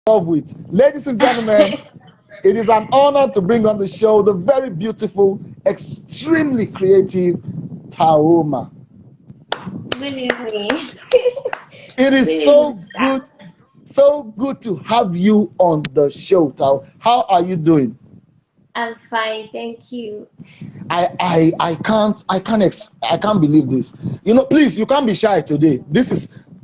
love with. Ladies and gentlemen, it is an honor to bring on the show the very beautiful, extremely creative Taaooma. Good evening. It is Good so good to have you on the show, Tao. How are you doing? I'm fine, thank you. I can't believe this. Please, you can't be shy today.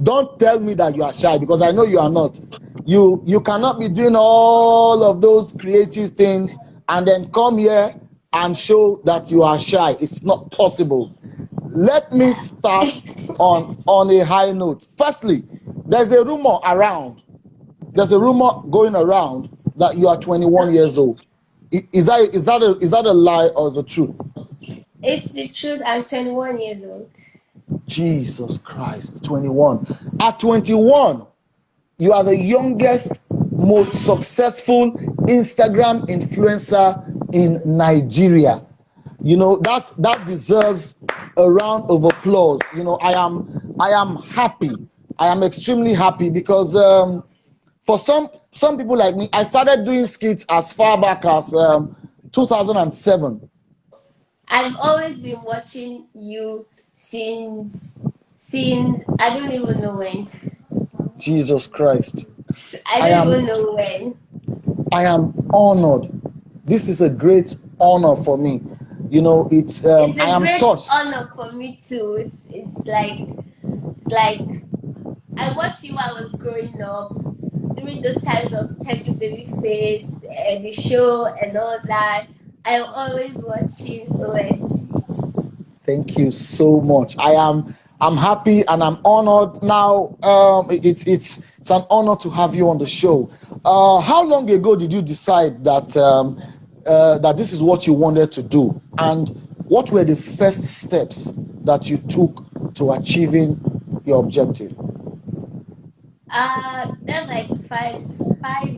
Don't tell me that you are shy, because I know you are not. You cannot be doing all of those creative things and then come here and show that you are shy. It's not possible. Let me start on a high note. Firstly, there's a rumor around. There's a rumor going around that you are 21 years old. Is that a lie or is it truth? It's the truth. I'm 21 years old. Jesus Christ, 21. At 21, you are the youngest, most successful Instagram influencer in Nigeria. That deserves a round of applause. I am happy. I am extremely happy because for some people like me, I started doing skits as far back as 2007. I've always been watching you since I don't even know when. Jesus Christ. I I don't am even know when. I am honored. This is a great honor for me. It's It's I a am great touched. honor for me too. It's like I watched you while I was growing up, during those times of Teddy Babyface, the show and all that. I'm always watching OMG. Thank you so much. I'm happy and I'm honored. Now it's an honor to have you on the show. How long ago did you decide that this is what you wanted to do, and what were the first steps that you took to achieving your objective? That's like five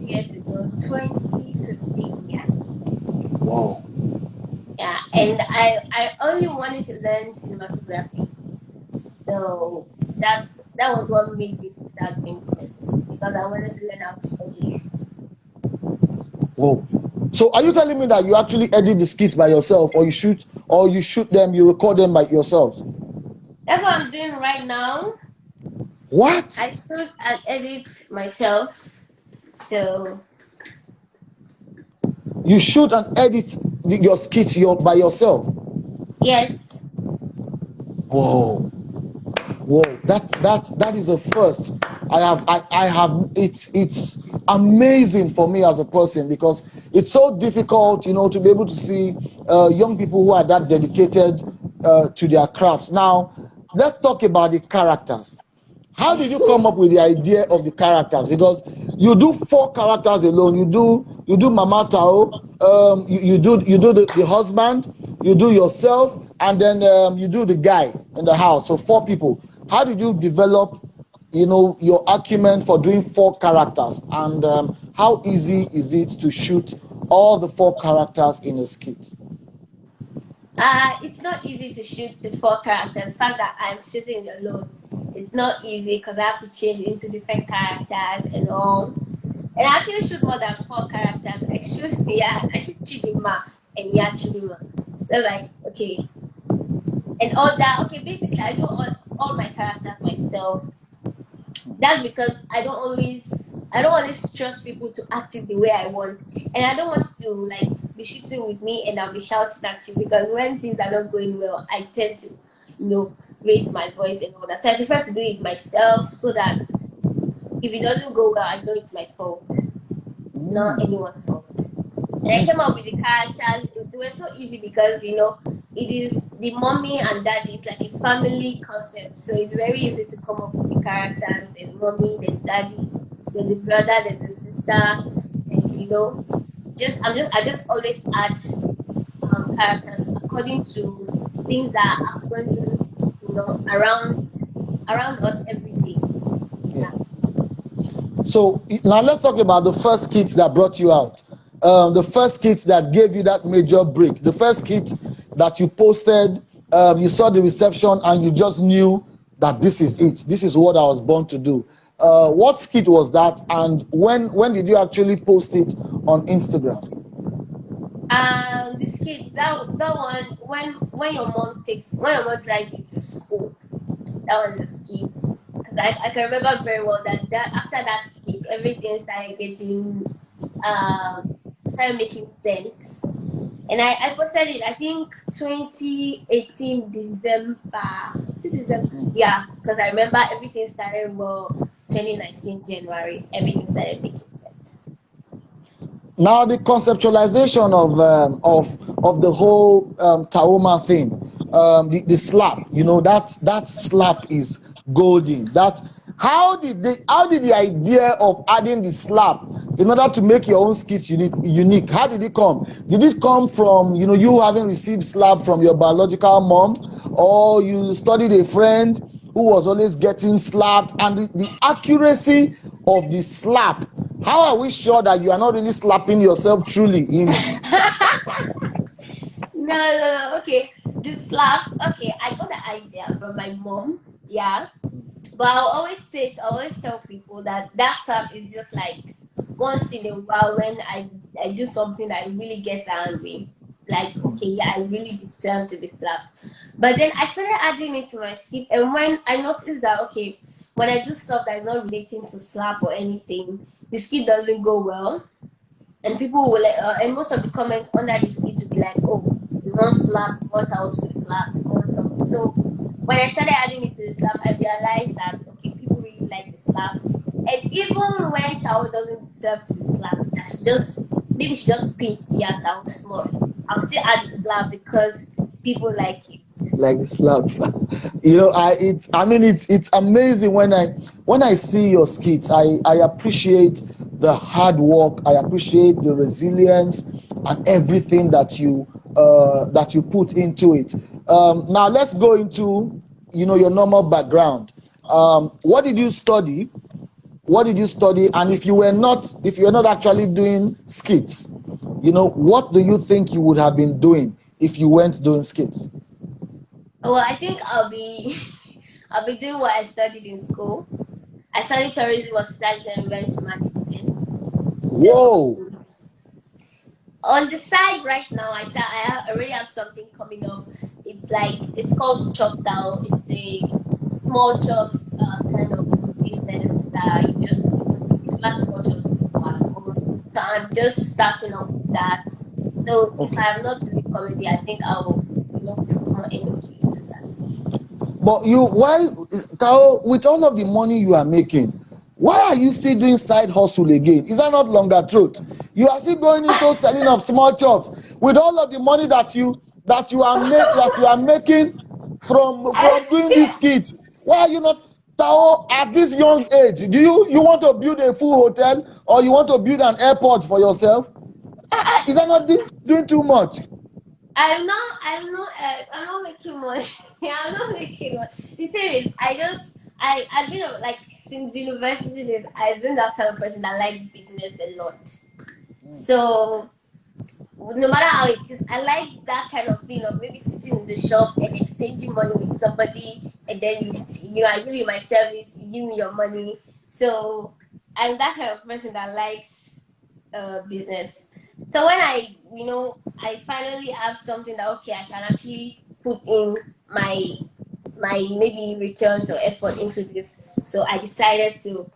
years ago, 2015. Yeah, Wow. yeah. And I only wanted to learn cinematography, so that was what made me to start doing it, because I wanted to learn how to edit. Whoa. So are you telling me that you actually edit the skits by yourself, or you shoot them, you record them by yourselves? That's what I'm doing right now. What? I shoot and edit myself. So You shoot and edit your skits by yourself? yes, Whoa. Whoa, that is a first. I have it's amazing for me as a person, because it's so difficult, to be able to see young people who are that dedicated to their crafts. Now, let's talk about the characters. How did you come up with the idea of the characters? Because you do 4 characters alone. You do Mama Tao, you do the husband, you do yourself, and then you do the guy in the house. So 4 people. How did you develop, your acumen for doing 4 characters? And how easy is it to shoot all the 4 characters in a skit? it's not easy to shoot the 4 characters. The fact that I'm shooting alone, it's not easy because I have to change into different characters and all. And I actually shoot more than 4 characters. I shoot yeah, I shoot Chidima and yeah Chidima. They're like okay, and all that. Okay, basically I do all my characters myself. That's because I don't always trust people to act it the way I want, and I don't want to like be shooting with me and I'll be shouting at you, because when things are not going well, I tend to, raise my voice and all that. So I prefer to do it myself, so that if it doesn't go well, I know it's my fault, not Mm. anyone's fault. And I came up with the characters. They were so easy because it is the mommy and daddy. It's like a family concept, so it's very easy to come up with the characters. There's mommy, there's daddy, there's a brother, there's a sister, and I just always add characters according to things that are happening, around us every day. Yeah. So now let's talk about the first kit that brought you out. The first kit that gave you that major break. The first kit that you posted, you saw the reception and you just knew that this is it. This is what I was born to do. What skit was that, and when did you actually post it on Instagram? This kid, that one, when your mom drives you to school, that was the skit. Because I can remember very well that after that skit, everything started making sense. And I posted it, I think 2018 December. Is it December? Yeah, because I remember everything started well 2019 January. Everything started making sense. Now the conceptualization of the whole Taaooma thing, the slap, that slap is golden. That how did the idea of adding the slap in order to make your own skits unique? How did it come? Did it come from you having received slap from your biological mom, or you studied a friend who was always getting slapped, and the accuracy of the slap? How are we sure that you are not really slapping yourself truly in? No, no, no. Okay, the slap. Okay, I got the idea from my mom. Yeah, but I always tell people that that slap is just like once in a while when I do something that really gets angry. Like, okay, yeah, I really deserve to be slapped. But then I started adding it to my skit, and when I noticed that, okay, when I do stuff that is not relating to slap or anything, the skit doesn't go well, and people will like, and most of the comments under this skit will be like, "Oh, you want slap? You want out to be slapped? You want something." So when I started adding it to the slap, I realized that okay, people really like the slap, and even when Tao doesn't deserve to be slapped, that she just pinch the Tao small. I'll still add the slap because people like it. Like the slap. It's amazing when I see your skits. I appreciate the hard work. I appreciate the resilience and everything that you put into it. Now let's go into your normal background. What did you study? What did you study? And if you were not actually doing skits, what do you think you would have been doing if you weren't doing skits? Well, I think I'll be doing what I studied in school. I studied tourism, hospitality, and events management. So Whoa. on the side right now, already have something coming up. It's called Chop Down. It's a small chops kind of business that you just deliver small chops to people at home. So I'm just starting up with that. So if Okay. I'm not doing comedy, I think I'll put more energy into that. But Tao, with all of the money you are making, why are you still doing side hustle again? Is that not longer truth? You are still going into selling of small chops with all of the money that you are making from doing these skits. Why are you not, Tao, at this young age? Do you want to build a full hotel, or you want to build an airport for yourself? Is that not doing too much? I'm not making money. I'm not making money. The thing is, I've been like since university days. I've been that kind of person that likes business a lot. So no matter how it is, I like that kind of thing of maybe sitting in the shop and exchanging money with somebody, and then I give you my service, you give me your money. So I'm that kind of person that likes business. So when I finally have something that okay, I can actually put in my maybe returns or effort into this. So I decided to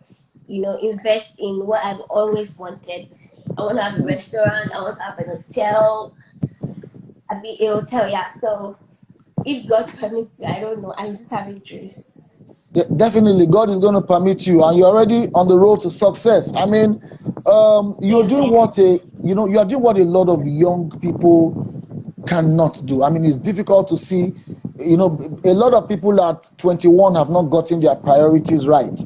invest in what I've always wanted. I want to have a restaurant. I want to have an hotel. A hotel, yeah. So if God permits me, I don't know. I'm just having dreams. Yeah, definitely, God is going to permit you, and you're already on the road to success. I mean, you're doing Amen. you are doing what a lot of young people cannot do. I mean, it's difficult to see. A lot of people at 21 have not gotten their priorities right.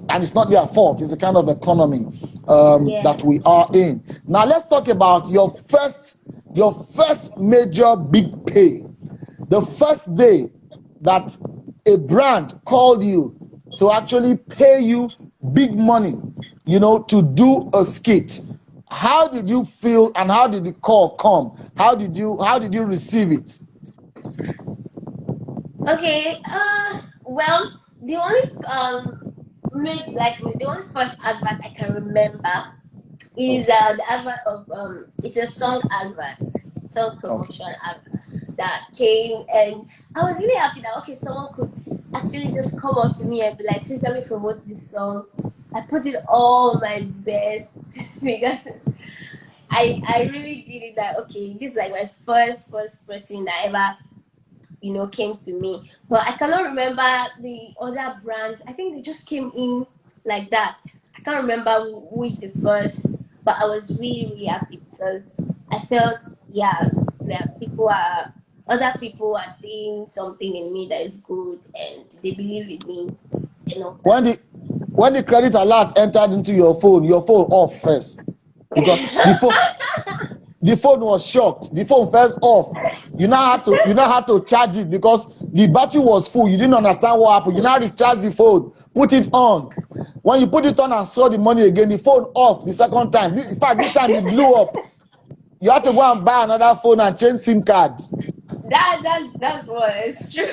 And it's not their fault. It's a kind of economy that we Yes. are in. Now, let's talk about your first major big pay. The first day that a brand called you to actually pay you big money, to do a skit. How did you feel, and how did the call come? How did you receive it? Okay. Well. the only the only first advert I can remember is Oh, the advert of it's a song advert, song okay. promotion advert that came, and I was really happy that okay, someone could actually just come up to me and be like, please let me promote this song. I put it all my best because I really did it like okay, this is like my first person that ever came to me. But I cannot remember the other brand. I think they just came in like that. I can't remember who is the first, but I was really, really happy because I felt, yes, that other people are seeing something in me that is good and they believe in me and all When the when the credit alert entered into your phone off first because that. the phone was shocked. The phone first off. You now had to charge it because the battery was full. You didn't understand what happened. You now recharge the phone, put it on. When you put it on and saw the money again, the phone off the second time. In fact, this time it blew up. You had to go and buy another phone and change SIM cards. That's what it's true.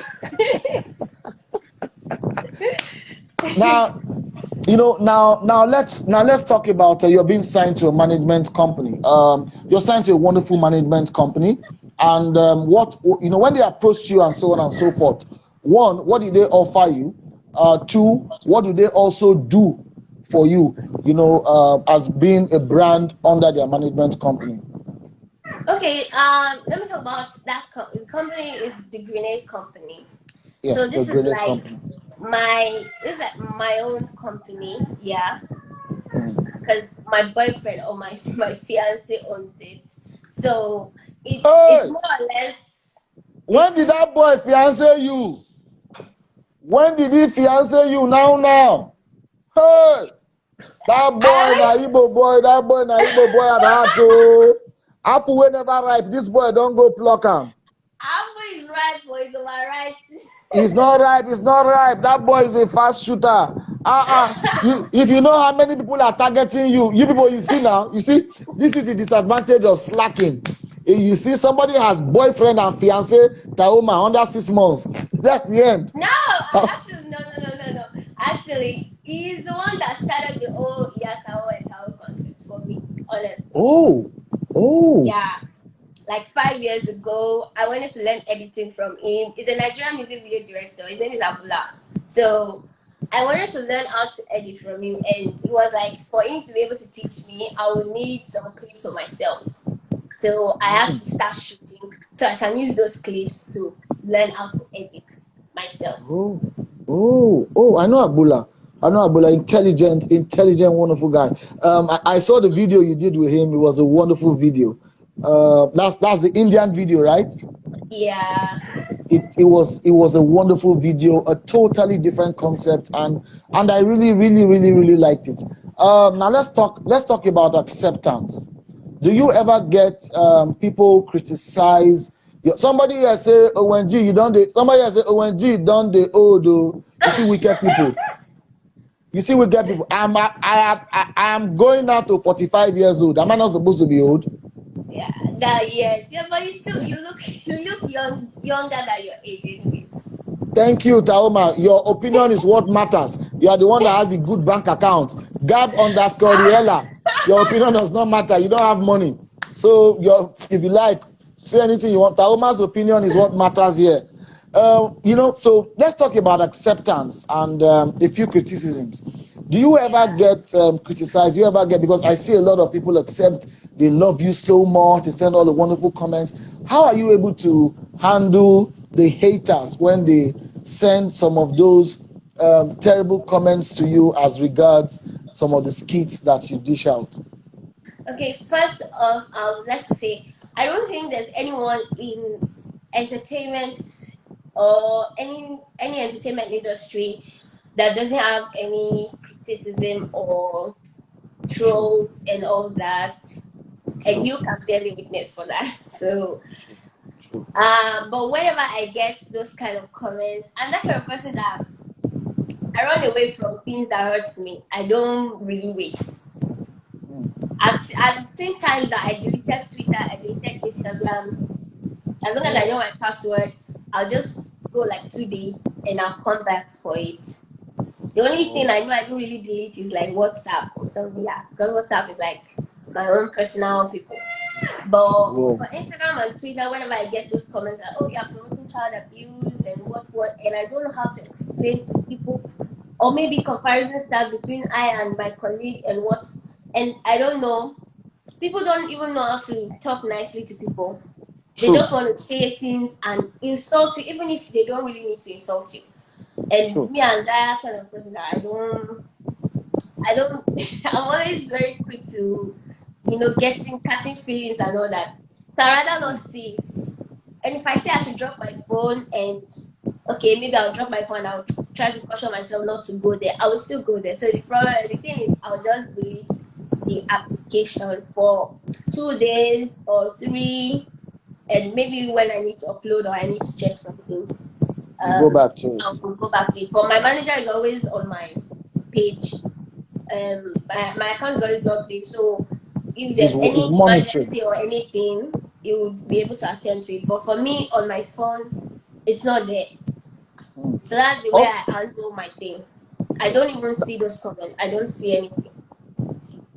Now, let's talk about you're being signed to a management company. You're signed to a wonderful management company, and what when they approached you and so on and so forth. One, what did they offer you? Two, what do they also do for you? As being a brand under their management company. Okay, let me talk about that the company is the Grenade Company. Yes, So the graded company. this is like my own company, yeah, Mm. because my boyfriend or my fiance owns it. So it's Hey, more or less when it's did that boy fiance you? When did he fiance you? Now. Hey. Dat boy na I Igbo boy, dat boy na Igbo boy at heart o. Apple wey never ripe, dis boy don go pluck am. Apple is right, boys, am I right? It's not ripe. Dat boy is a fast shooter. If you know how many people are targeting you, you people you see now, you see, this is the disadvantage of slacking. You see somebody has boyfriend and fiance Taaooma under 6 months. That's the end. No, actually, no. Actually, he's the one that started the whole Yakao and Tao concept for me, honestly. Oh, oh. Yeah, like 5 years ago, I wanted to learn editing from him. He's a Nigerian music video director. His name is Abula. So I wanted to learn how to edit from him, and it was like for him to be able to teach me, I would need some clips of myself. So I had to start shooting so I can use those clips to learn how to edit myself. Oh, oh, I know Abula. Intelligent, wonderful guy. I saw the video you did with him. It was a wonderful video. That's the Indian video, right? Yeah. It was a wonderful video, a totally different concept, and I really, really, really, really liked it. Now let's talk about acceptance. Do you ever get people criticize somebody here say ONG you don dey somebody here say ONG don dey old o. You see wicked people. I am going now to 45 years old. Am I not supposed to be old? Yeah, that yes. Yeah, but you look younger than your age anyways. Thank you, Taaooma. Your opinion is what matters. You are the one that has a good bank account. Gab underscore Riella. Your opinion does not matter. You don't have money. So if you like, say anything you want. Taoma's opinion is what matters here. So let's talk about acceptance and a few criticisms. Do you ever Yeah. get criticized? Do you ever get, because I see a lot of people accept, they love you so much, they send all the wonderful comments. How are you able to handle the haters when they send some of those terrible comments to you as regards some of the skits that you dish out? Okay, first off, I would like to say I don't think there's anyone in entertainment or any entertainment industry that doesn't have any criticism or True, troll and all that. And true, you can bear me witness for that. So true, true. but whenever I get those kind of comments, I'm that kind of person that I run away from things that hurts me. I don't really wait. Mm, I've seen times that I deleted Twitter, I deleted Instagram. As long as I know my password, I'll just go like 2 days. and I'll come back for it. The only thing Oh, I know I don't really delete is like WhatsApp or something. Yeah, because WhatsApp is like my own personal people. But whoa, for Instagram and Twitter, whenever I get those comments like, "Oh, you're promoting child abuse," and what, and I don't know how to explain to people, or maybe comparison start between I and my colleague and what, and I don't know. People don't even know how to talk nicely to people. They true, just want to say things and insult you, even if they don't really need to insult you. And true. me and that kind of person that I don't, I'm always very quick to, catching feelings and all that. So I rather not see it. And if I say I should drop my phone and okay, maybe I'll drop my phone, I'll try to caution myself not to go there. I will still go there. So the thing is, I'll just delete the application for 2 days or three, and maybe when I need to upload or I need to check something, You go back to I'll it. go back to it. But my manager is always on my page. My account is always updated, so if He's there's he's any monitoring. emergency or anything, it will be able to attend to it. But for me, on my phone, it's not there. Hmm. So that's the way Oh, I handle my thing. I don't even see those comments. I don't see anything.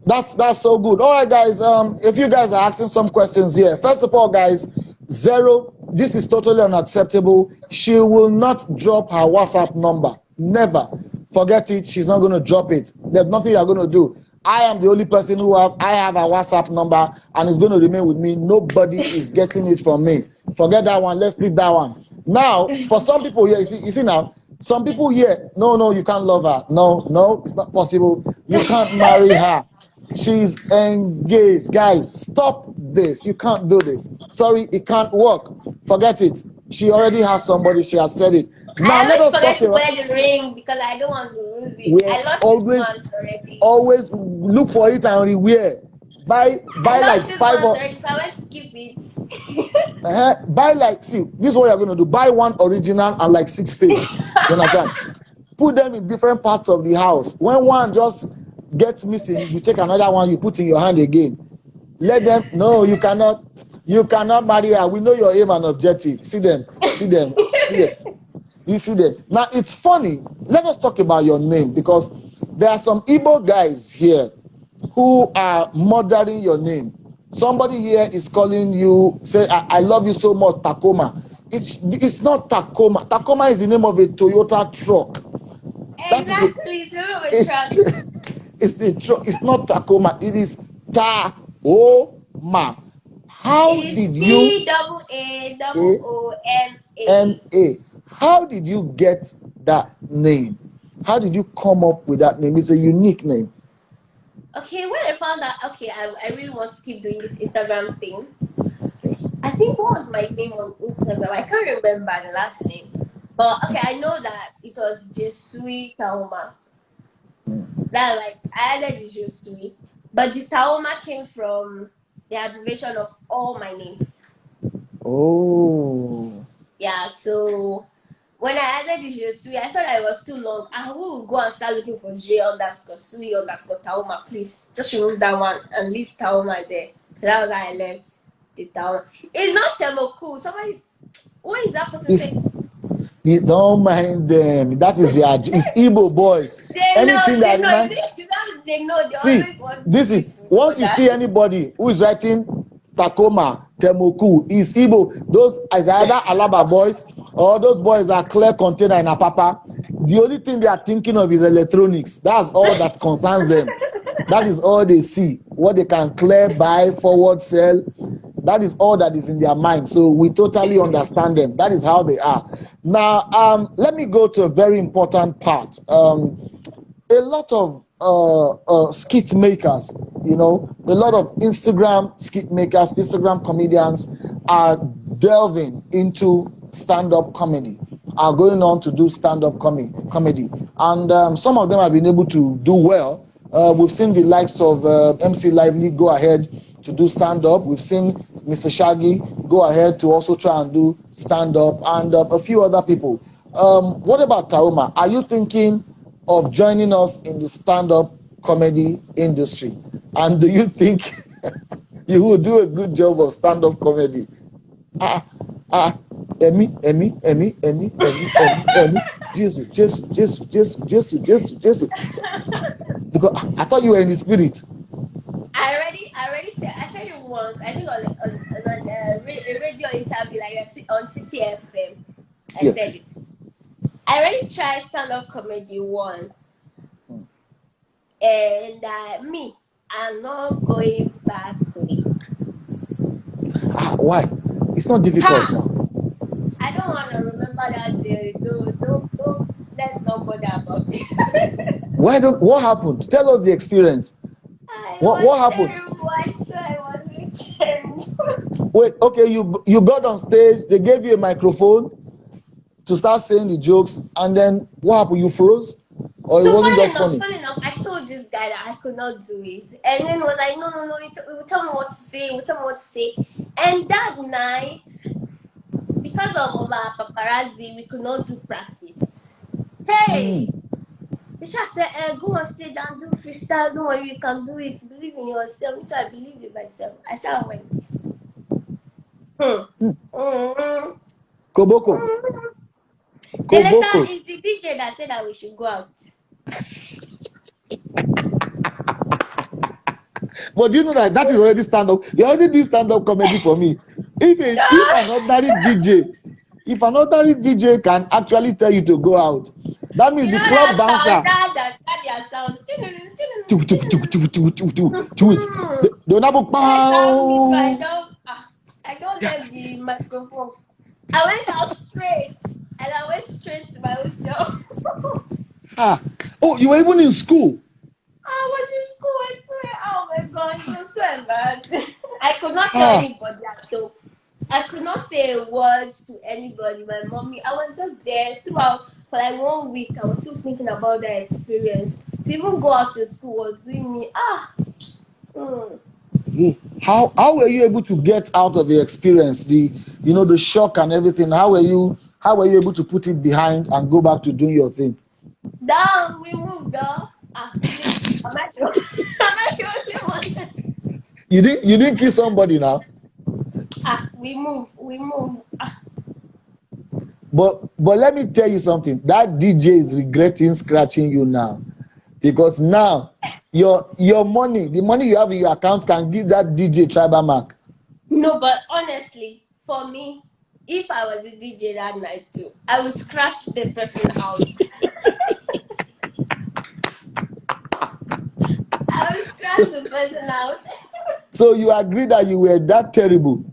that's so good. All right, guys. If you guys are asking some questions here, first of all, guys, zero. This is totally unacceptable. She will not drop her WhatsApp number. Never. Forget it. She's not going to drop it. There's nothing you're going to do. I am the only person I have a WhatsApp number, and it's going to remain with me. Nobody is getting it from me. Forget that one. Let's leave that one. Now, for some people here, you see now, some people here, no, no, you can't love her. No, no, it's not possible. You can't marry her. She's engaged. Guys, stop this. You can't do this. Sorry, it can't work. Forget it. She already has somebody. She has said it. I Now let always us forget talk to about. wear the ring because I don't want to lose it. We I lost it always, once already. always look for it and rewear. I Buy like lost it five once or already, so I went to keep it. buy like, see, this is what you're gonna do. Buy one original and like six fake. You understand? Put them in different parts of the house. When one just gets missing, you take another one, you put in your hand again. Let them. No, you cannot marry her. We know your aim and objective. See them, see them, see them. You see them. Now it's funny. Let us talk about your name, because there are some Igbo guys here who are murdering your name. Somebody here is calling you, say, I love you so much, Taaooma. It's not Taaooma. Taaooma is the name of a Toyota truck. That is a, Exactly, zero with a truck. it's a truck. It's not Taaooma. It is Taaooma. It How is did you P double A double A O M M A. A? How did you get that name? How did you come up with that name? It's a unique name. Okay, when I found out, okay, I really want to keep doing this Instagram thing. Yes. I think what was my name on Instagram? I can't remember the last name. But okay, I know that it was Jesui Taoma. That like I added the Jesui. But the Taoma came from the abbreviation of all my names. Oh. Yeah, so when I added the Jesui, I thought I was too long. I will go and start looking for J underscore Sui underscore Taoma. Please just remove that one and leave Taoma there. So that was how I left the Taoma. It's not Temoku. Somebody's what is that person It's, saying? don't mind them. That is their. It's Igbo boys. They know, Anything that they know. remind. They know. They See, always want this is, me to know once you that. see anybody who is writing Taaooma, Temoku, is Igbo. Those is either Alaba boys, or those boys are clear container in Apapa. The only thing they are thinking of is electronics. That's all that concerns them. That is all they see. What they can clear, buy, forward, sell. That is all that is in their mind. So we totally understand them. That is how they are. Now, let me go to a very important part. A lot of skit makers, a lot of Instagram skit makers, Instagram comedians are delving into stand-up comedy, are going on to do stand-up comedy. And some of them have been able to do well. We've seen the likes of MC Lively go ahead to do stand-up. We've seen Mr. Shaggy go ahead to also try and do stand-up, and a few other people. What about Taaooma? Are you thinking of joining us in the stand-up comedy industry? And do you think you will do a good job of stand-up comedy? Ah, ah, Jesus. Because I thought you were in the spirit. I already said, I said it once. I think on a radio interview, like on CTFM, I said Yes. it. I already tried stand-up comedy once, and I'm not going back to it. Why? It's not difficult Ha! now. I don't want to remember that day. Don't. Let's not bother about it. Why don't? What happened? Tell us the experience. It What was happened? terrible. I swear it was really terrible. Wait, okay, you got on stage, they gave you a microphone to start saying the jokes, and then what happened? You froze? Or it So wasn't just funny? funny enough, I told this guy that I could not do it, and then he was like, no, you will tell me what to say, you will tell me what to say. And that night, because of our paparazzi, we could not do practice. Hey, the chef said, go on stage and do freestyle. Don't worry, you can do it. Believe in yourself. Which I believed in myself. I shall went. Mm-hmm. Koboko. The later Koboko. is the DJ that said that we should go out. But do you know that is already stand-up? You already did stand-up comedy for me. If an ordinary DJ can actually tell you to go out, that means You the know club that bouncer. sound, that their sound. The nabo That's how me too. pow. I don't let the microphone. I went out straight, and I went straight to my hostel. Oh, you were even in school. I was in school. I swear. Oh my god, it was so embarrassing. I could not tell Ah, anybody at all. I could not say a word to anybody. My mommy, I was just there throughout for like 1 week. I was still thinking about that experience. To even go out to school was doing me. how were you able to get out of the experience, the shock and everything? How were you able to put it behind and go back to doing your thing? Down, we moved on. Please, am I the, am I the only one? You didn't kill somebody now. We move. But let me tell you something. That DJ is regretting scratching you now, because now your money, the money you have in your account, can give that DJ tribal mark. No, but honestly, for me, if I was a DJ that night too, I would scratch the person out. I would scratch the person out. So you agree that you were that terrible?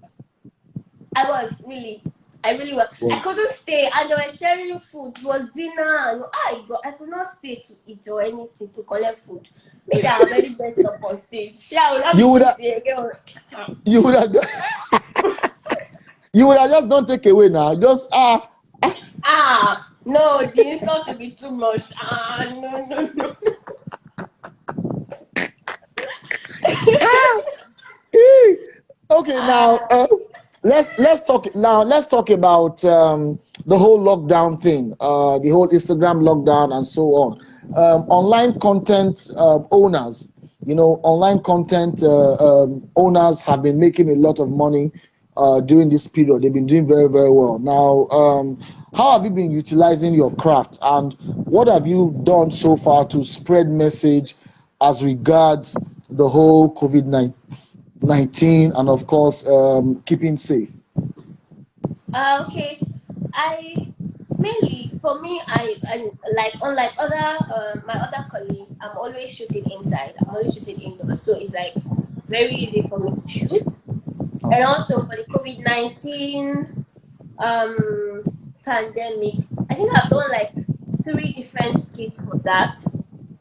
I was really. I really was. Wow. I couldn't stay, and they were sharing food. It was dinner, and I could not stay to eat or anything to collect food. Me that I'm very best up on stage. Yeah, I will not You would be have sitting again. you would have you would have just don't take away now. Just No, the insult will be too much. No. Okay, now let's talk about the whole lockdown thing, the whole Instagram lockdown and so on. Online content owners, online content owners have been making a lot of money during this period. They've been doing very, very well. Now, how have you been utilizing your craft, and what have you done so far to spread message as regards the whole COVID-19 and of course keeping safe? Okay, I mainly for me, I like unlike other my other colleagues, I'm always shooting inside. I'm always shooting indoors, so it's like very easy for me to shoot. And also for the COVID-19 pandemic, I think I've done like 3 different skits for that,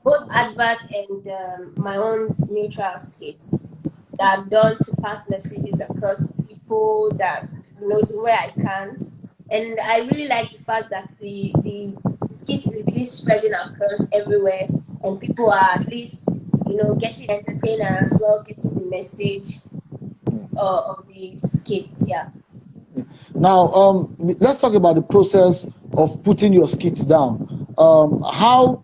both advert and my own neutral skits that I've done to pass messages across to people that the way I can. And I really like the fact that the skit is really spreading across everywhere, and people are at least getting entertained and as well getting the message of the skits. Yeah. Now, let's talk about the process of putting your skits down. How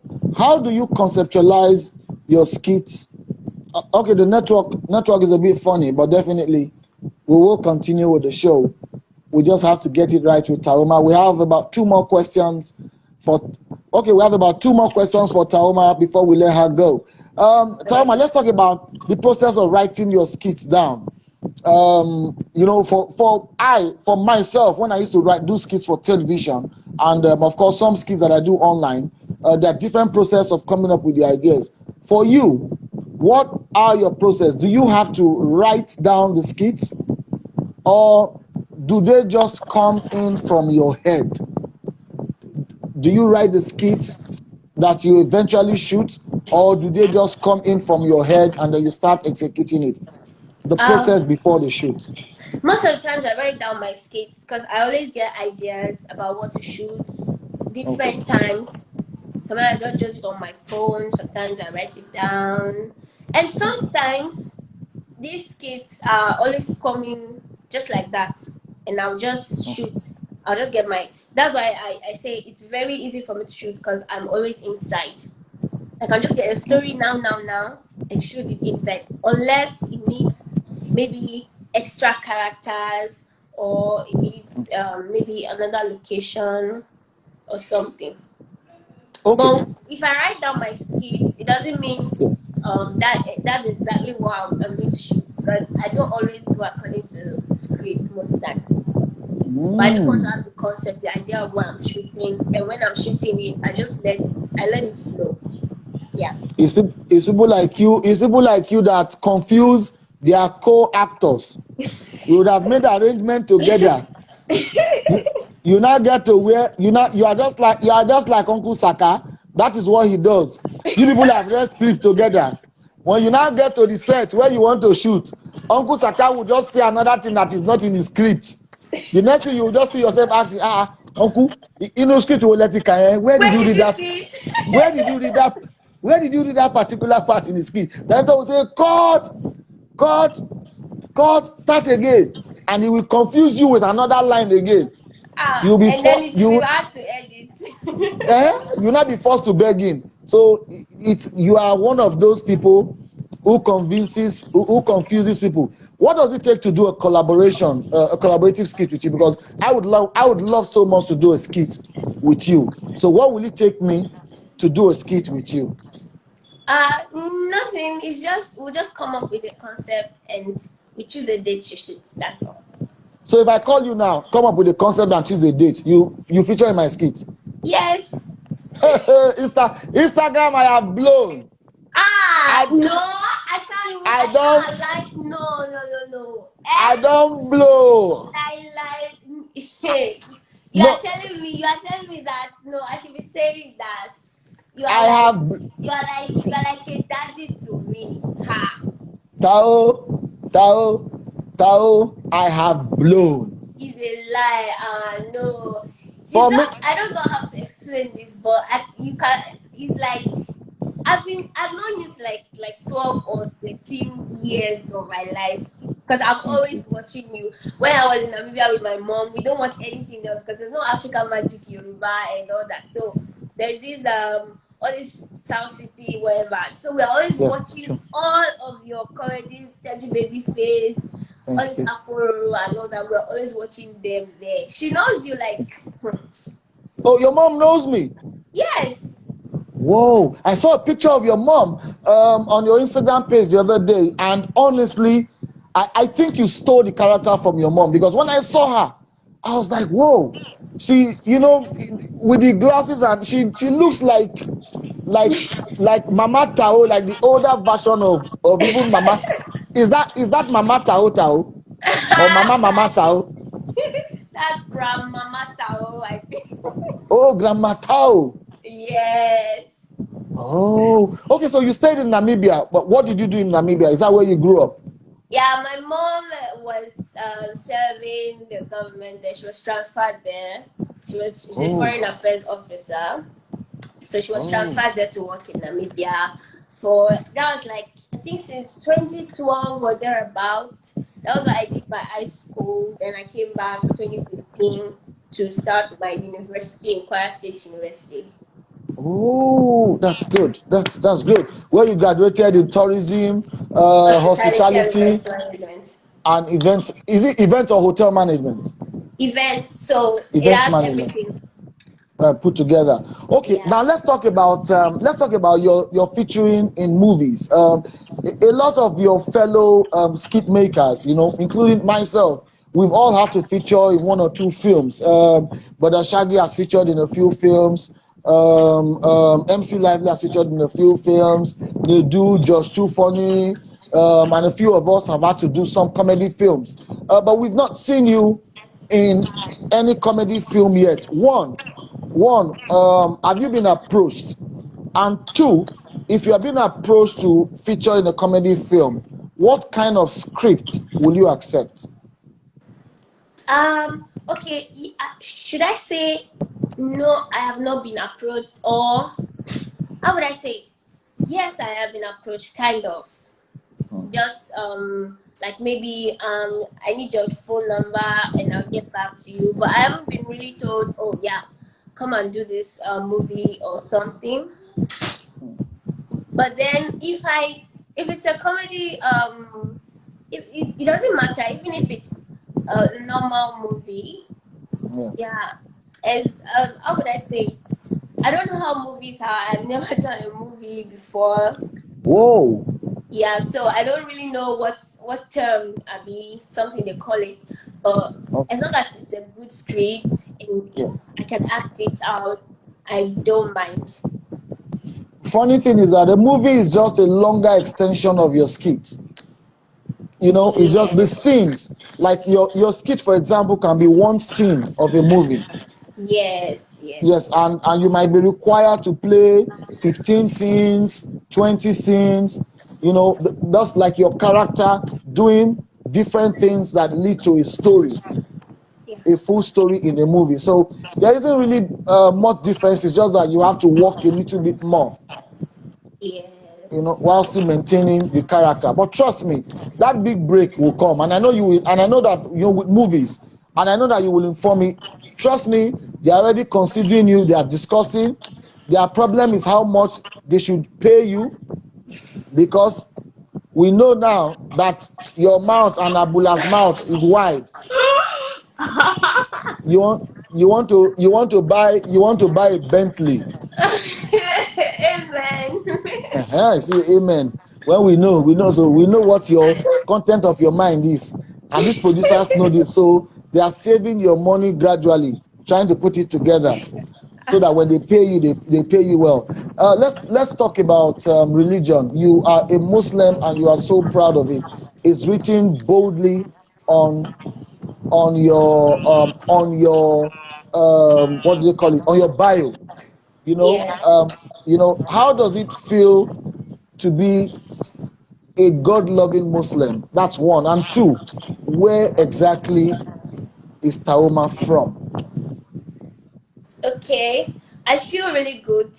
do you conceptualize your skits? Okay, the network is a bit funny, but definitely we will continue with the show. we just have to get it right with Taaooma. We have about two more questions for. Okay, we have about two more questions for Taaooma before we let her go. Taaooma, let's talk about the process of writing your skits down. For myself, when I used to do skits for television, and of course some skits that I do online, there are different process of coming up with the ideas. For you, what are your process? Do you have to write down the skits, or do they just come in from your head? Do you write the skits that you eventually shoot, or do they just come in from your head and then you start executing it? The process before the shoot. Most of the times I write down my skits because I always get ideas about what to shoot different times. Sometimes I just on my phone, sometimes I write it down. And sometimes these skits are always coming just like that. And I'll just shoot. I'll just get my. That's why I say it's very easy for me to shoot because I'm always inside. I can just get a story now, and shoot it inside. Unless it needs maybe extra characters or it needs maybe another location or something. Okay. But if I write down my skits, it doesn't mean that's exactly what I'm going to shoot because I don't always go according to script most times. But I just want to have the concept, the idea of what I'm shooting, and when I'm shooting it, I let it flow. Yeah. It's people like you. It's people like you that confuse their co-actors. You would have made arrangement together. You now get to where you are just like Uncle Saka. That is what he does. You people have read script together. When you now get to the set where you want to shoot, Uncle Saka will just say another thing that is not in his script. The next thing you will just see yourself asking, Uncle, script will let it carry. Where did you read that? Where did you read that? Where did you read that particular part in the script? The director will say, cut, start again. And he will confuse you with another line again. Then it will be hard to edit. You'll not be forced to beg him. So you are one of those people who confuses people. What does it take to do a collaborative skit with you? Because I would love so much to do a skit with you. So what will it take me to do a skit with you? Nothing. We'll just come up with a concept and we choose a date to shoot. That's all. So if I call you now, come up with a concept and choose a date, you feature in my skit? Yes. Instagram, I have blown. No, I can't even. No. I don't blow. You are telling me that no, I should be saying that. You are like a daddy to me. Ha. Tao, I have blown. It's a lie. No. I don't know how to explain this, but you can. It's like I've known you like 12 or 13 years of my life because I'm always watching you. When I was in Namibia with my mom, we don't watch anything else because there's no African Magic Yoruba and all that. So there's this all this South City whatever. So we're always watching all of your comedies, Daddy Baby Face, all this Aporo and all that. We're always watching them there. She knows you like. Oh, your mom knows me? Yes. Whoa, I saw a picture of your mom on your Instagram page the other day, and honestly, I think you stole the character from your mom, because when I saw her, I was like, whoa, she, with the glasses, and she looks like Mama Tao, like the older version of even Mama. Is that Mama Tao or Mama Tao? That's Grandmama Tao, I think. Oh, Grandma Tao. Yes. Oh, okay. So you stayed in Namibia, but what did you do in Namibia? Is that where you grew up? Yeah, my mom was serving the government there. She was transferred there. She's a foreign affairs officer. So she was transferred there to work in Namibia that was like, I think since 2012 or thereabout. That was what I did my high school. Then I came back 2015 to start my university in Kwara State University. Oh, that's good. That's good. Where you graduated in tourism, hospitality, and events. Is it event or hotel management? events, so it Event has management. everything. Put together. Okay, Yeah. now let's talk about your featuring in movies. A lot of your fellow skit makers, including myself, we've all had to feature in one or two films. Brother Shaggy has featured in a few films. MC Lively has featured in a few films. They do Just Too Funny, and a few of us have had to do some comedy films. But we've not seen you in any comedy film yet. One, have you been approached? And two, if you have been approached to feature in a comedy film, what kind of script will you accept? Okay. Should I say no? I have not been approached, or how would I say it? Yes, I have been approached, kind of. Just like maybe I need your phone number and I'll get back to you. But I haven't been really told, oh yeah, come and do this movie or something. But then if it's a comedy, it doesn't matter, even if it's a normal movie. Yeah. Yeah, as how would I say it? I don't know how movies are. I've never done a movie before. Whoa. Yeah, so I don't really know what term be something they call it. But Okay. as long as it's a good script and Yeah. I can act it out, I don't mind. Funny thing is that the movie is just a longer extension of your skit. It's just the Yes. scenes. Like your skit, for example, can be one scene of a movie. Yes, Yes, yes. and you might be required to play 15 scenes, 20 scenes, just like your character doing different things that lead to a story, Yeah. a full story in a movie. So there isn't really much difference. It's just that you have to work a little bit more, Yes. while still maintaining the character. But trust me, that big break will come, and I know you will, and I know that with movies, and I know that you will inform me. Trust me, they are already considering you. They are discussing. Their problem is how much they should pay you, because we know now that your mouth and Abula's mouth is wide. You want to buy a Bentley. Amen. I see, amen. When we know, so we know what your content of your mind is, and these producers know this, so they are saving your money gradually, trying to put it together, so that when they pay you, they pay you well. Let's talk about religion. You are a Muslim, and you are so proud of it. It's written boldly on your what do they call it, on your bio. Yes. How does it feel to be a God-loving Muslim? That's one. And two, where exactly is Taaooma from? Okay. I feel really good.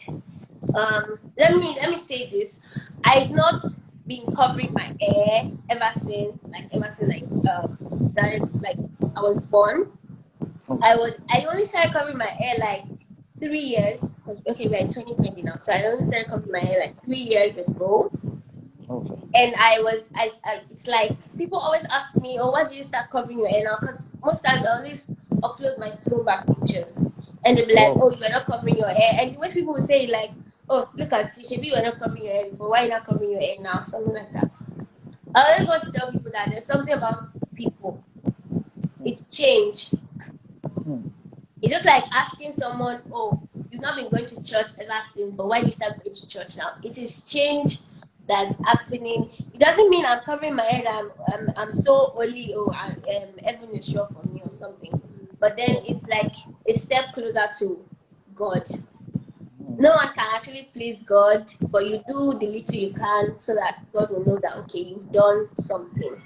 Let me say this. I've not been covering my hair ever since started like I was born. I only started covering my hair like 3 years, because okay, we're in 2020 now, so I only started covering my hair like 3 years ago. Okay. And it's like people always ask me, oh, why do you start covering your hair now? Because most times I always upload my throwback pictures, and they'll be like, Wow. oh, you are not covering your hair. And the way people will say, like, oh, look at Tisha, you were not covering your hair before, why are you not covering your hair now? Something like that. I always want to tell people that there's something about people. It's change. Hmm. It's just like asking someone, oh, you've not been going to church ever since, but why do you start going to church now? It is change that's happening. It doesn't mean I'm covering my head. I'm so holy, or heaven is sure for me or something. But then it's like a step closer to God. No one can actually please God, but you do the little you can so that God will know that okay, you've done something.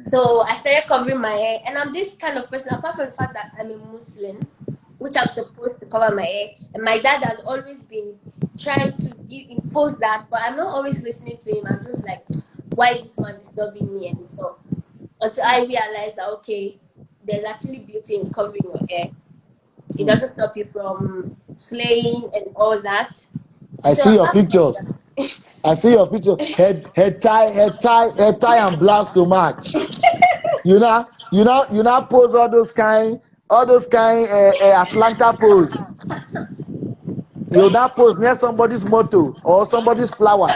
So I started covering my hair, and I'm this kind of person. Apart from the fact that I'm a Muslim, which I'm supposed to cover my hair, and my dad has always been trying to impose that, but I'm not always listening to him. I'm just like, why is this man disturbing me and stuff? Until I realized that okay, there's actually beauty in covering your hair. It Hmm. doesn't stop you from slaying and all that. I So see your apart from pictures. I see your picture. Head tie, and blouse to match. You know, You now pose all those kind Atlanta pose. You now pose near somebody's motto or somebody's flower,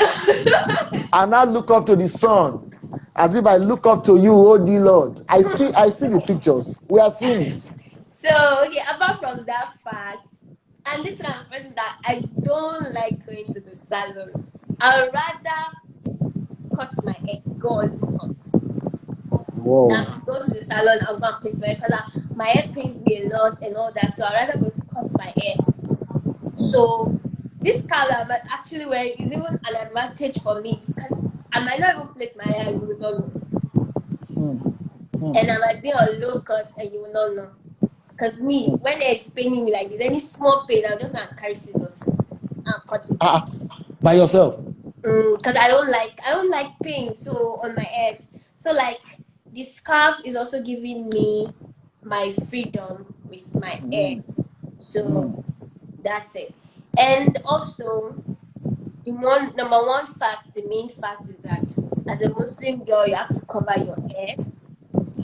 and now look up to the sun, as if I look up to you, oh dear Lord. I see the pictures. We are seeing it. So okay, apart from that fact, and this kind of person that I don't like going to the salon. I'd rather cut my hair, go on low cut, than Whoa. to go to the salon and go and paint my hair because my hair pains me a lot and all that. So I'd rather go cut my hair. So this color I'm actually wearing is even an advantage for me because I might not even plait my hair and you will not know. And I might be on low cut and you will not know. Because me, when it's paining me like this, any small pain, I'm just gonna carry scissors and cut it. By yourself. Because I don't like pain so on my head. So like the scarf is also giving me my freedom with my hair. So that's it. And also the number one fact, the main fact is that as a Muslim girl you have to cover your hair.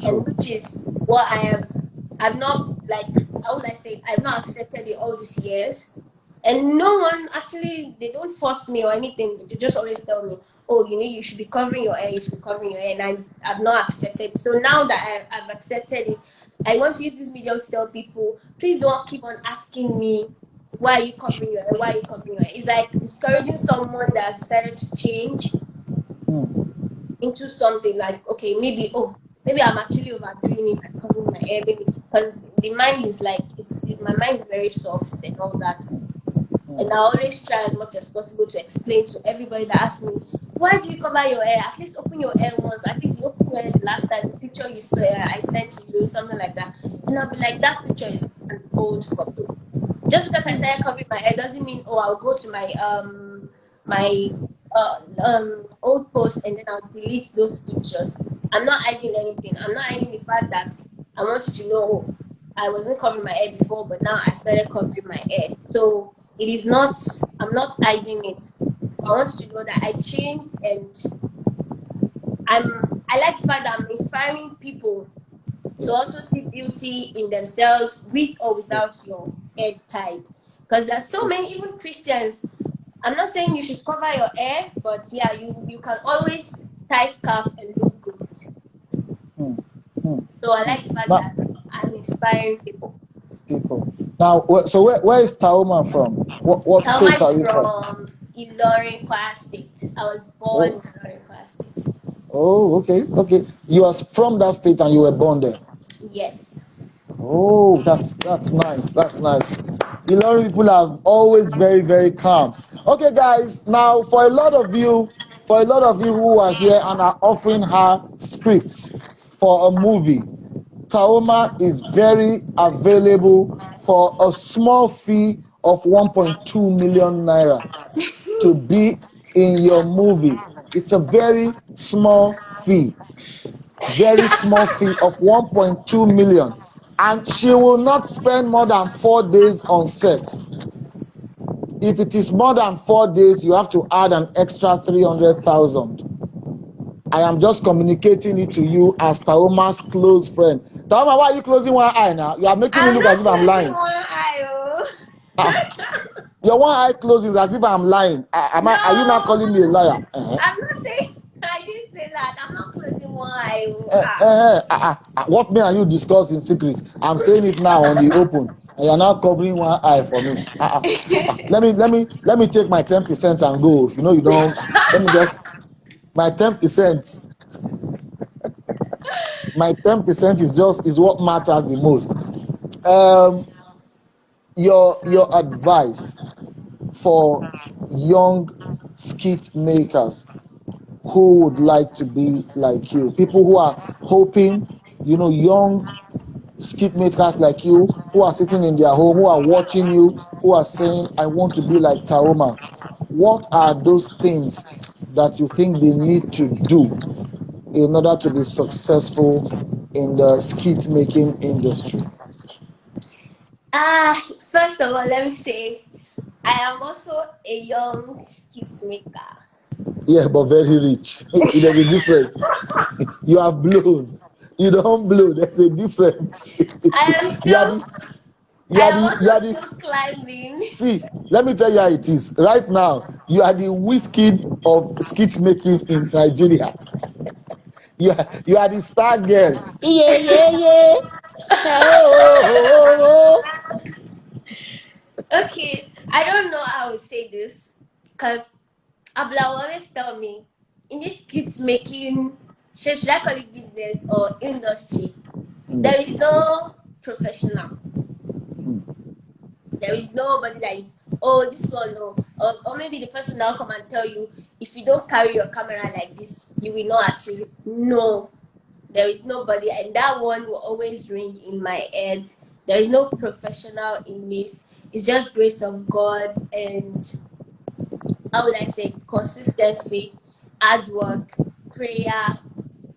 And which is what I've not like how would I say I've not accepted it all these years. And no one actually they don't force me or anything, but they just always tell me, oh, you should be covering your hair, you should be covering your hair, and I've not accepted. So now that I've accepted it, I want to use this medium to tell people, please don't keep on asking me why are you covering your hair, why are you covering your hair. It's like discouraging someone that has decided to change into something like okay maybe I'm actually overdoing it by covering my hair maybe because the mind is like my mind is very soft and all that, and I always try as much as possible to explain to everybody that asks me why do you cover your hair, at least open your hair once, at least you open your hair the last time the picture you saw I sent to you something like that, and I'll be like that picture is an old photo. Just because I started covering my hair doesn't mean I'll go to my old post and then I'll delete those pictures. I'm not hiding anything. I'm not hiding the fact that I want you to know I wasn't covering my hair before, but now I started covering my hair. So it is not. I'm not hiding it. I want you to know that I changed, and I like the fact that I'm inspiring people to also see beauty in themselves with or without your head tied. Because there's so many, even Christians. I'm not saying you should cover your hair, but yeah, you can always tie scarf and look good. So I like the fact that I'm inspiring people. Now, so where is Taaooma from? What Taaooma states are is you from? from Ilorin, Kwara State. I was born in Ilorin, Kwara State. Oh, okay, okay. You are from that state and you were born there. Yes. Oh, that's nice. That's nice. A lot of people are always very calm. Okay, guys. Now, for a lot of you who are here and are offering her scripts for a movie, Taaooma is very available for a small fee of 1.2 million naira to be in your movie. It's a very small fee, very small fee of 1.2 million, and she will not spend more than 4 days on set. If it is more than 4 days, you have to add an extra 300,000. I am just communicating it to you as Taaooma's close friend. Taaooma, why are you closing one eye now? You are making me I'm look not as if I'm closing lying. one eye. Oh. Your one eye closes as if I'm lying. No, Are you not calling me a liar? I'm not saying. I didn't say that. I'm not closing one eye. Oh. What me and you discuss in secret? I'm saying it now on the open, and you're now covering one eye for me. Let me take my 10% and go. If you know you don't, let me just my 10%. My 10% is what matters the most. Your advice for young skit makers who would like to be like you, people who are hoping, young skit makers like you who are sitting in their home, who are watching you, who are saying, I want to be like Taaooma. What are those things that you think they need to do in order to be successful in the skit making industry? First of all, let me say I am also a young skit maker. Yeah, but very rich. There's a difference. You have blown. You don't blow. There's a difference. I am you are still, the, you I are am the, you are also the. still climbing. See, let me tell you how it is. Right now, you are the whiskey of skit making in Nigeria. You are the star girl. Yeah, yeah, yeah. Oh, oh, oh, Okay, I don't know how to say this because Abla will always tell me in this kids making, should I call it business or industry, oh. there is Industry. no professional. Hmm. There is nobody that is, oh, this one, no. Or maybe the person now come and tell you, if you don't carry your camera like this, you will not achieve it. No, there is nobody. And that one will always ring in my head. There is no professional in this. It's just grace of God and, how would I say, consistency, hard work, prayer.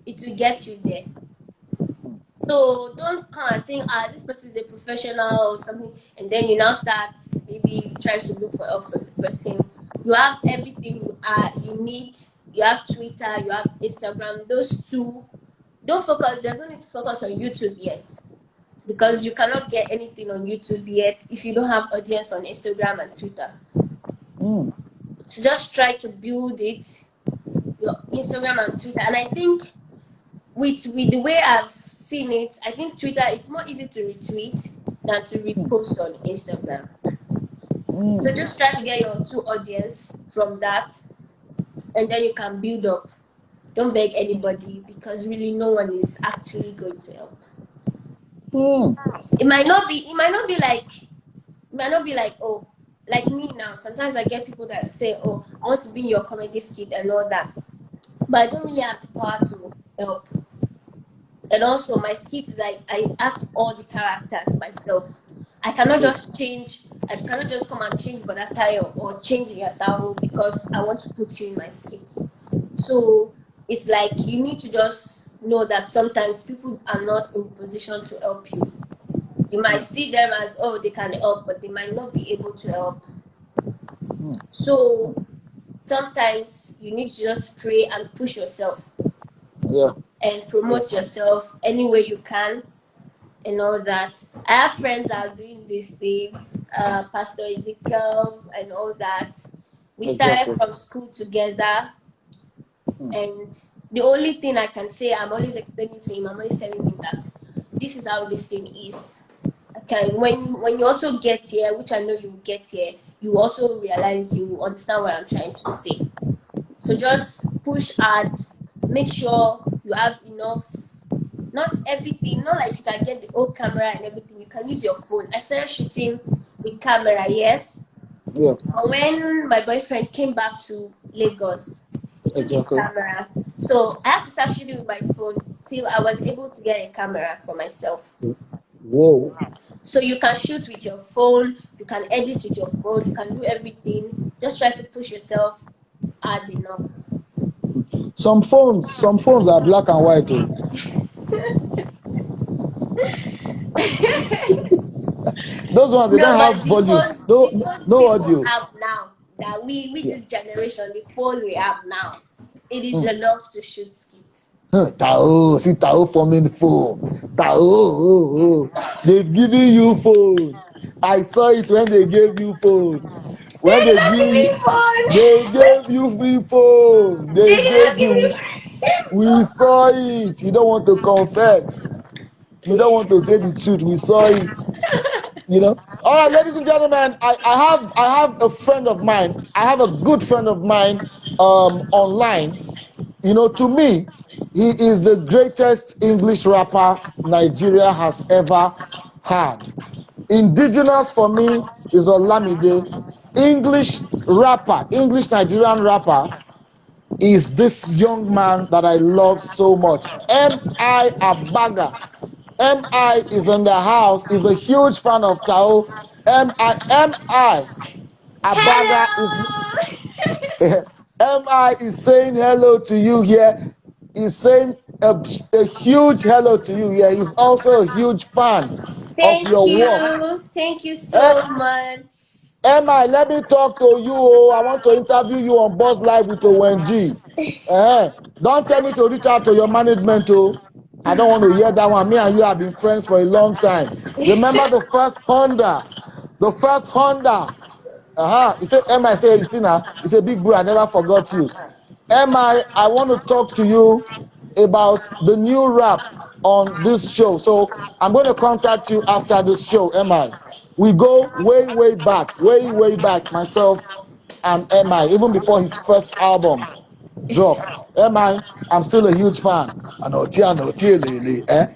It will get you there. So don't come and think, this person is a professional or something, and then you now start maybe trying to look for help from the person. You have everything you need. You have Twitter, you have Instagram. Those two, don't focus. There's no need to focus on YouTube yet because you cannot get anything on YouTube yet if you don't have audience on Instagram and Twitter. Hmm. So just try to build it, your Instagram and Twitter. And I think with the way I've seen it, I think Twitter is more easy to retweet than to repost on Instagram. So Hmm. just try to get your two audience from that, and then you can build up. Don't beg anybody because really no one is actually going to help. Hmm. It might not be. It might not be like. It might not be like, oh, like me now. Sometimes I get people that say, oh, I want to be in your comedy skit and all that, but I don't really have the power to help. And also my skit is I act all the characters myself. I cannot True. just change. I cannot just come and change Bodatao or change Yatao because I want to put you in my skit. So it's like you need to just know that sometimes people are not in position to help you. You might see them as, oh, they can help, but they might not be able to help. So sometimes you need to just pray and push yourself Yeah. and Yeah. promote yourself any way you can and all that. I have friends that are doing this thing, Pastor Ezekiel and all that. We started Exactly. from school together, and the only thing I can say, I'm always explaining to him, I'm always telling him that this is how this thing is. Okay, when you also get here, which I know you will get here, you also realize you understand what I'm trying to say. So just push hard, make sure you have enough, not everything, not like you can get the old camera and everything. You can use your phone. I started shooting with camera, yes. Yeah. But when my boyfriend came back to Lagos, he took his Exactly. camera. So I had to start shooting with my phone till I was able to get a camera for myself. Whoa. So you can shoot with your phone, you can edit with your phone, you can do everything. Just try to push yourself hard enough. Some phones are black and white too. Those ones they No, don't but have volume. No, the phones no people audio. have now, that we with Yeah. this generation, the phones we have now, it is enough to shoot skits. Huh, Tao, see Tao forming phone. Tao, oh, oh. They giving you phone. I saw it when they gave you phone. They When did they not give give me you, they phone. gave you free phone. They They did not gave give you. me We phone. saw it. You don't want to confess. You don't want to say the truth. We saw it. All right, ladies and gentlemen, I have a friend of mine. I have a good friend of mine online. To me, he is the greatest English rapper Nigeria has ever had. Indigenous for me is Olamide. English rapper, English Nigerian rapper is this young man that I love so much. M.I. Abaga. M.I. is in the house, is a huge fan of Tao. M.I. Abaga is Hello. M.I. is saying hello to you here. He's saying a huge hello to you here. He's also a huge fan of Thank your work. you. Thank you Eh, so much. M.I., let me talk to you. Oh. I want to interview you on Buzz Live with ONG. Eh, don't tell me to reach out to your management. Oh. I don't want to hear that one. Me and you have been friends for a long time. Remember the first Honda? The first Honda. He said, "Mi, say, you see now, he said, big bro, I never forgot you. Mi, I want to talk to you about the new rap on this show. So I'm going to contact you after this show, Mi. We go way, way back, myself and Mi, even before his first album drop. Mi, I'm still a huge fan. Anotia lele, eh?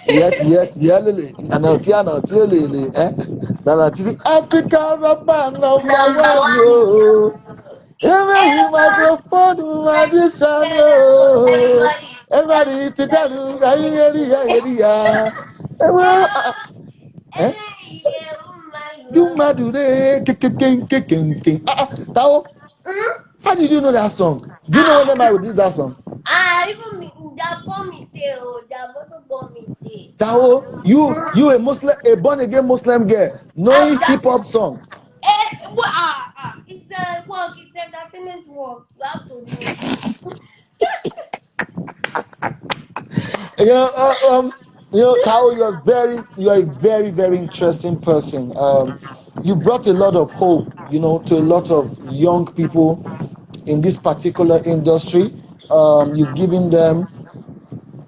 Tia lele, anotia lele, eh? Africa rapper number Number one, one, yo. yo. Every microphone, magician, Magician, oh, yo. everybody, Everybody everybody, together, yeah. yeah, Eh? yeah, You woman. madure, king. Tao, Hmm? how did you know that song? Do you know when Ah, I would this that song? even me, that bomb me too, that bottle bomb me too. Tao, Hmm? you a Muslim, a born again Muslim girl, knowing That, hip hop song. it's the work, it's the entertainment work. You have to know. You know, Tao, you're a very, very interesting person. You brought a lot of hope, to a lot of young people in this particular industry. You've given them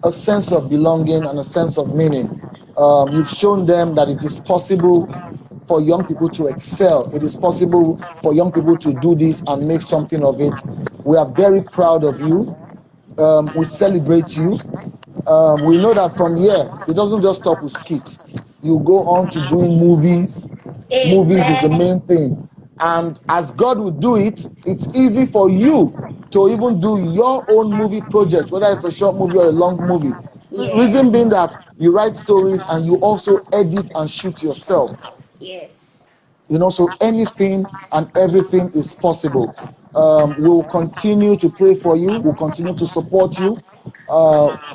a sense of belonging and a sense of meaning. You've shown them that it is possible for young people to excel. It is possible for young people to do this and make something of it. We are very proud of you. We celebrate you. We know that from here, it doesn't just stop with skits. You go on to doing movies. Movies is the Amen. main thing. And as God will do it, it's easy for you to even do your own movie project, whether it's a short movie or a long movie. Yes. Reason being that you write stories and you also edit and shoot yourself. Yes. So anything and everything is possible. We'll continue to pray for you. We'll continue to support you.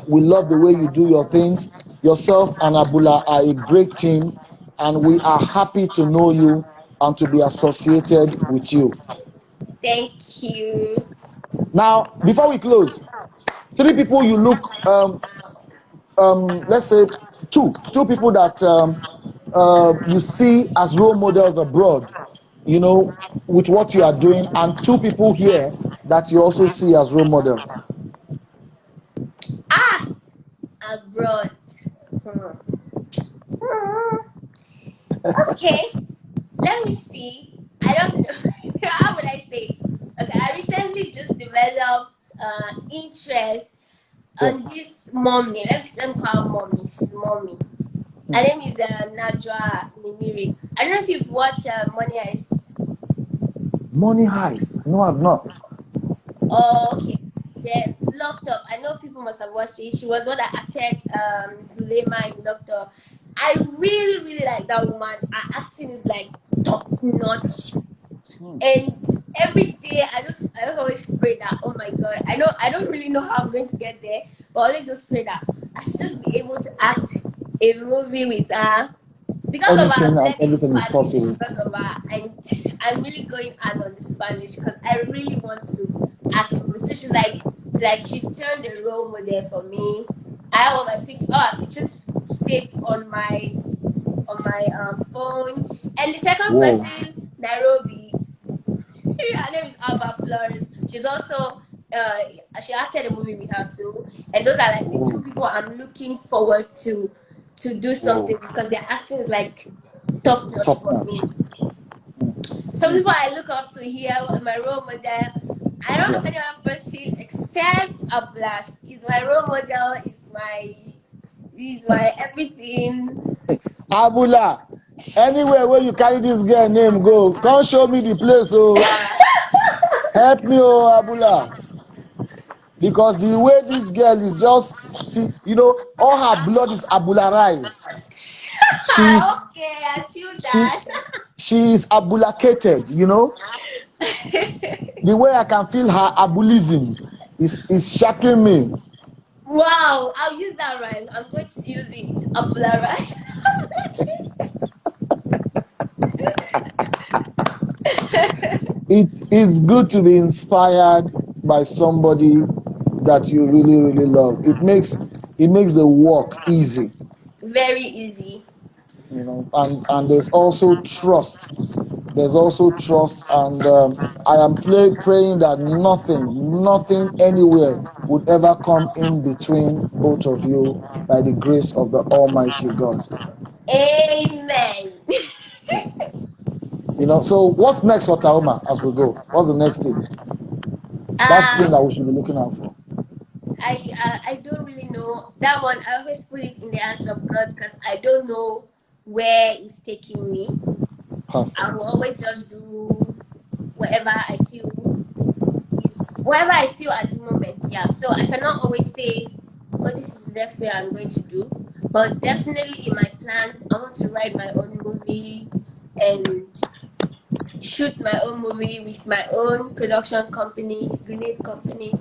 We love the way you do your things. Yourself and Abula are a great team, and we are happy to know you and to be associated with you. Thank you. Now, before we close, three people you look, let's say two people that you see as role models abroad, with what you are doing, and two people here that you also see as role models. Ah, abroad. Hmm. Hmm. Okay, let me see. I don't know. How would I say? Okay, I recently just developed interest Yeah. on this mom name. Let me call her mommy. She's mommy. Her name is Najwa Nimiri. I don't know if you've watched Money Heist. Money heist. No, I've not. Oh, okay. Then Locked Up. I know people must have watched it. She was one that acted Zulema in Locked Up. I really, really like that woman. Her acting is like top notch. Hmm. And every day I just always pray that, oh my god, I don't really know how I'm going to get there, but I always just pray that I should just be able to act a movie with her because of her Anything and learning everything is Spanish, possible. because of her, and I'm really going hard on the Spanish because I really want to act a movie. So she turned a role model for me. I have all my pictures saved on my phone. And the second Whoa. person, Nairobi. Her name is Alba Flores. She's also she acted a movie with her too. And those are like the two Whoa. people I'm looking forward to do something Whoa. because their acting is like top notch Top for me. notch. Some people I look up to here, my role model. I don't Yeah. have any other person except Ablash. He's my role model. He's my everything. Abula, anywhere where you carry this girl name go, come show me the place. Oh, help me, oh Abula. Because the way this girl is just, see, all her blood is abularized. She's Okay, I feel she that. she is abulacated. The way I can feel her abulism is shocking me. Wow, I'll use that rhyme. I'm going to use it. Abula rhyme. It is good to be inspired by somebody that you really, really love. It makes It makes the work easy, Very easy. and there's also trust. There's also trust, and I am praying that nothing anywhere would ever come in between both of you by the grace of the Almighty God. Amen. So what's next for Taaooma as we go? What's the next thing? That thing that um we should be looking out for. I don't really know that one. I always put it in the hands of God because I don't know where it's taking me. I will Perfect. always just do whatever I feel whatever I feel at the moment. Yeah. So I cannot always say, "Oh, this is the next thing I'm going to do." But definitely in my plans, I want to write my own movie and shoot my own movie with my own production company, grenade company.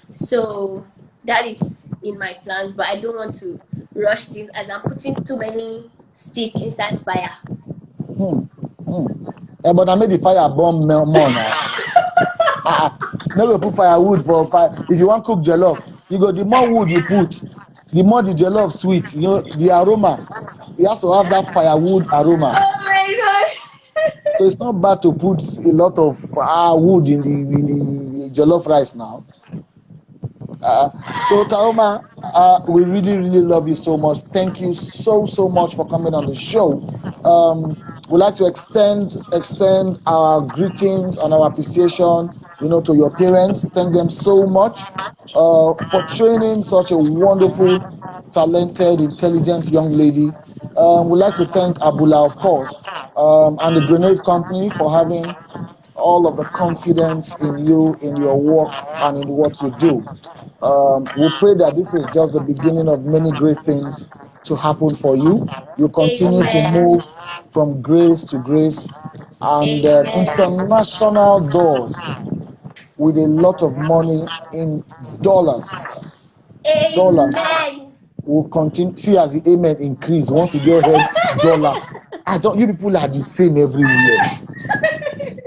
So that is in my plans, but I don't want to rush things as I'm putting too many stick inside fire. Hmm. Hmm. But I made the fire burn more now. No go put firewood for fire. If you want cook jollof, the more wood you put, the more the jollof sweet. The aroma. It has to have that firewood aroma. Oh my god! So it's not bad to put a lot of wood in the jollof rice now. So Taaooma, we really love you so much. Thank you so much for coming on the show. We'd like to extend our greetings and our appreciation, to your parents. Thank them so much for training such a wonderful, talented, intelligent young lady. We'd like to thank Abula, of course, and the Grenade Company for having all of the confidence in you, in your work, and in what you do. We pray that this is just the beginning of many great things to happen for you. You continue to Amen. move from grace to grace, and Amen. international doors with a lot of money in dollars. Dollars Amen. will continue. See as the amen increase once you don't hear dollars. I don't. You people are the same everywhere.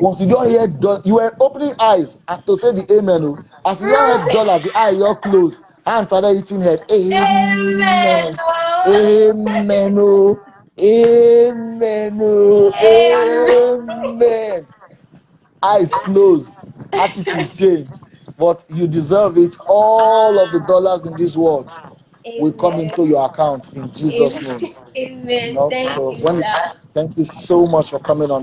Once you don't hear you were opening eyes to say the amen. Oh. As you don't hear dollars, the eye you're closed. And started hitting head. Amen. Amen. Oh. Amen. Oh. Amen. Amen. Oh. Amen. Eyes closed. Attitude change. But you deserve it. All of the dollars in this world will come Amen. into your account in Jesus' Amen. name. Amen. Thank So you, sir. thank you so much for coming on the